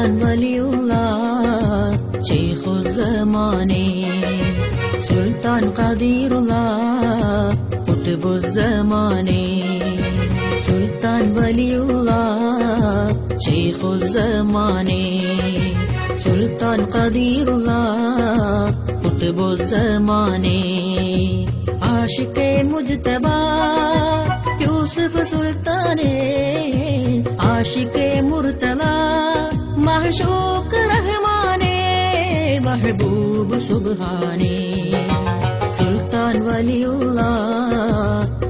സുൽത്താൻ വലിയുള്ള ശൈഖുസ്സമാനെ സുൽത്താൻ ഖദീറുള്ള ഖുത്ബുസ്സമാനെ സുൽത്താൻ വലിയുള്ള ശൈഖുസ്സമാനെ സുൽത്താൻ ഖദീറുള്ള ഖുത്ബുസ്സമാനെ ആശിഖേ മുജ്തബാ യൂസുഫ് സുൽത്താനെ ആശിഖേ മുർത്തലാ മഹ്ശൂഖ് റഹ്മാനെ മെഹബൂബ് സുബ്ഹാനെ സുൽത്താൻ വലിയുള്ള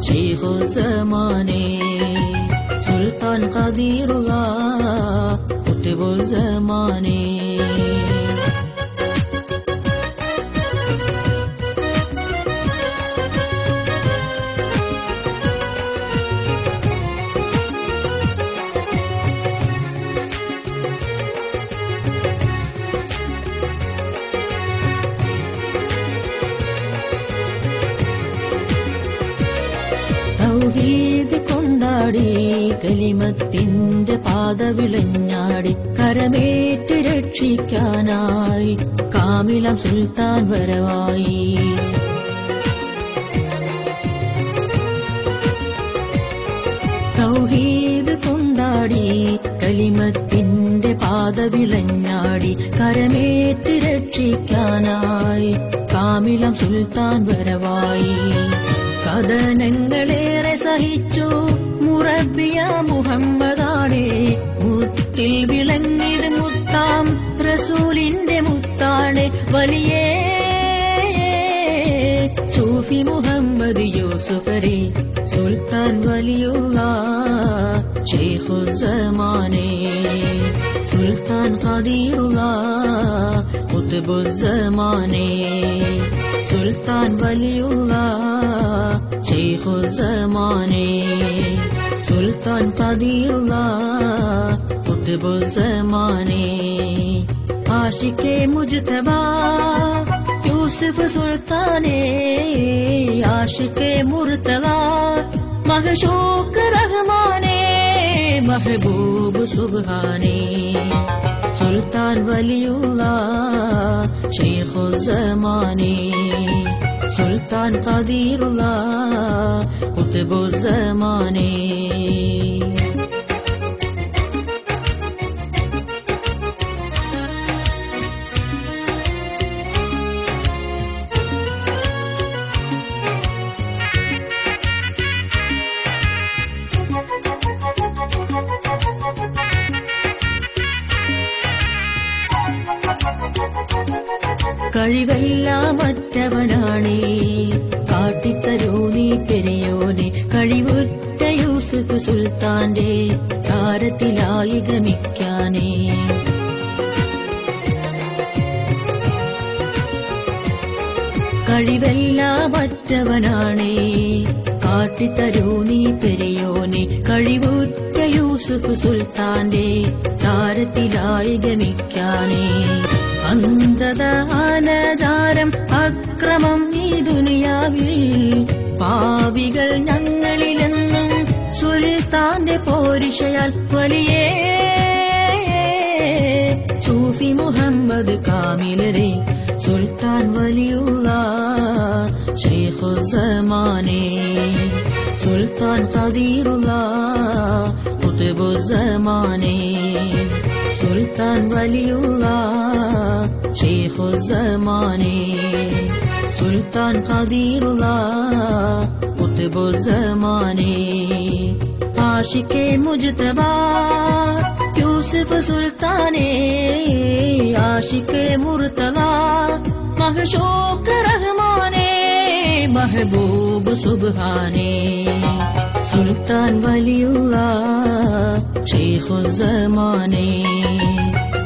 ശൈഖുസ്സമാനെ സുൽത്താൻ ഖദീറുള്ള ഖുത്ബുസ്സമാനെ തൗഹീദ് കൊണ്ടാടി കലിമത്തിന്റെ പാത വിളഞ്ഞാടി കരമേറ്റ് രക്ഷിക്കാനായി കാമിലം സുൽത്താൻ വരവായി തൗഹീദ് കൊണ്ടാടി കലിമത്തിന്റെ പാത വിളഞ്ഞാടി കരമേറ്റ് രക്ഷിക്കാനായി കാമിലം സുൽത്താൻ വരവായി കഥനങ്ങളേറെ സഹിച്ചു മുറബിയ മുഹമ്മദാണേ മുത്തിൽ വിളങ്ങിട് മുത്താം റസൂലിന്റെ മുത്താണ് വലിയേ സൂഫി മുഹമ്മദ് യൂസുഫരെ സുൽത്താൻ വലിയുള്ള ശൈഖുസ്സമാനെ സുൽത്താൻ ഖദീറുള്ള ഖുത്ബുസ്സമാനെ സുൽത്താൻ വലിയുള്ള ശൈഖുസ്സമാനെ സുൽത്താൻ ഖദീറുള്ള ഖുത്ബുസ്സമാനെ ആശിഖേ മുജ്തബാ യൂസുഫ് സുൽത്താനെ ആശിഖേ മുർത്തലാ മഹ്ശൂഖ് റഹ്മാനെ മെഹബൂബ് സുബ്ഹാനെ സുൽത്താൻ വലിയുള്ള ശൈഖുസ്സമാനെ സുൽത്താൻ ഖദീറുള്ള ഖുത്ബുസ്സമാനെ കഴിവെല്ലാം മറ്റവനാണേ കാട്ടിത്തരൂ നീ പെരിയോനെ കഴിവുറ്റ യൂസുഫ് സുൽത്താന്റെ താരത്തിലായി ഗമിക്കാനേ കഴിവെല്ലാം മറ്റവനാണേ കാട്ടിത്തരൂ നീ പെരിയോനെ കഴിവുറ്റ യൂസുഫ് സുൽത്താന്റെ താരത്തിലായി ഗമിക്കാനേ അന്ധത അനാചാരം അക്രമം ഈ ദുനിയാവിൽ പാപികൾ ഞങ്ങളിലെന്നും സുൽത്താന്റെ പോരിഷയാൽ വലിയേ സൂഫി മുഹമ്മദ് കാമിലരെ സുൽത്താൻ വലിയുള്ള ശൈഖുസ്സമാനെ സുൽത്താൻ ഖദീറുള്ള ഖുത്ബുസ്സമാനെ സുൽത്താൻ വലിയുള്ള ശൈഖുസ്സമാനെ സുൽത്താൻ ഖദീറുള്ള ഖുത്ബുസ്സമാനെ ആശിഖേ മുജ്തബാ യൂസുഫ് സുൽത്താനെ ആശിഖേ മുർത്തലാ മഹ്ശൂഖ് റഹ്മാനെ മെഹബൂബ് സുബ്ഹാനെ സുൽത്താൻ വലിയുള്ള ശൈഖുസ്സമാനെ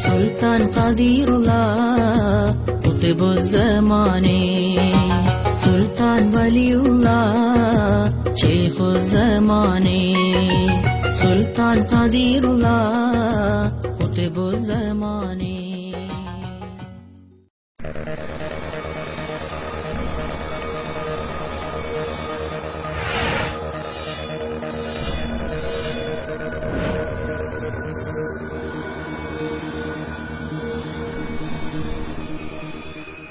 സുൽത്താൻ ഖദീറുള്ള ഖുത്ബുസ്സമാനെ സുൽത്താൻ വലിയുള്ള ശൈഖുസ്സമാനെ സുൽത്താൻ ഖദീറുള്ള ഖുത്ബുസ്സമാനെ